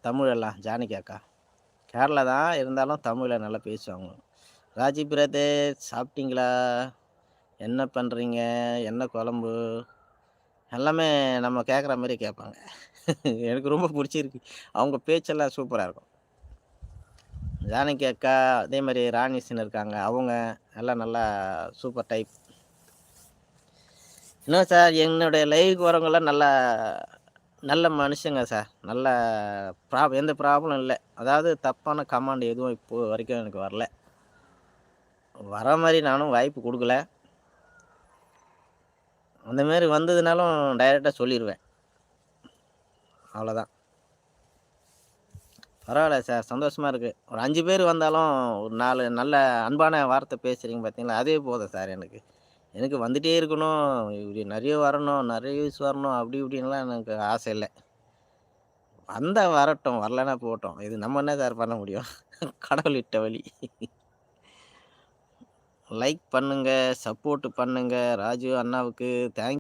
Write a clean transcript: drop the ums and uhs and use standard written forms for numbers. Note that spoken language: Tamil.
தமிழெல்லாம் ஜானகி அக்கா. கேரளா தான் இருந்தாலும் தமிழ்ல நல்லா பேசுவாங்க. ராஜி பிரதர் சாப்பிட்டீங்களா? என்ன பண்றீங்க? என்ன குழம்பு? எல்லாமே நம்ம கேட்குற மாரி கேட்பாங்க. எனக்கு ரொம்ப புடிச்சிருக்கு. அவங்க பேச்செல்லாம் சூப்பரா இருக்கும். ஜானகி அக்கா, அதே மாரி ராணிஸ்ன்னு இருக்காங்க. அவங்க எல்லாம் நல்லா சூப்பர் டைப். இன்னும் சார் என்னுடைய லைவ்‌க்கு வரவங்கலாம் நல்லா நல்ல மனுஷங்க சார். நல்ல எந்த ப்ராப்ளம் இல்ல. அதாவது தப்பான கமெண்ட் எதுவும் இப்போ வரைக்கும் எனக்கு வரல. வர மாரி நானும் வாய்ப்பு குடுக்கல. அந்த மாரி வந்ததுனாலும் டைரக்ட்டா சொல்லிருவேன். அவ்வளோதான். பரவால்ல சார். சந்தோஷமா இருக்கு. ஒரு 5 பேர் வந்தாலும் ஒரு 4 நல்ல அன்பான வார்த்தை பேசுறீங்க பார்த்தீங்களா, அதே போதும் சார் எனக்கு. எனக்கு வந்துட்டே இருக்கணும், இப்படி நெறைய வரணும், நெறைய வியூஸ் வரணும், அப்படி இப்படின்லாம் எனக்கு ஆசை இல்ல. வந்தா வரட்டும், வரலன்னா போட்டும். இது நம்ம என்ன சார் பண்ண முடியும்? கடவுள் இட்ட வழி. லைக் பண்ணுங்க, சப்போர்ட் பண்ணுங்க. ராஜு அண்ணாவுக்கு தேங்க்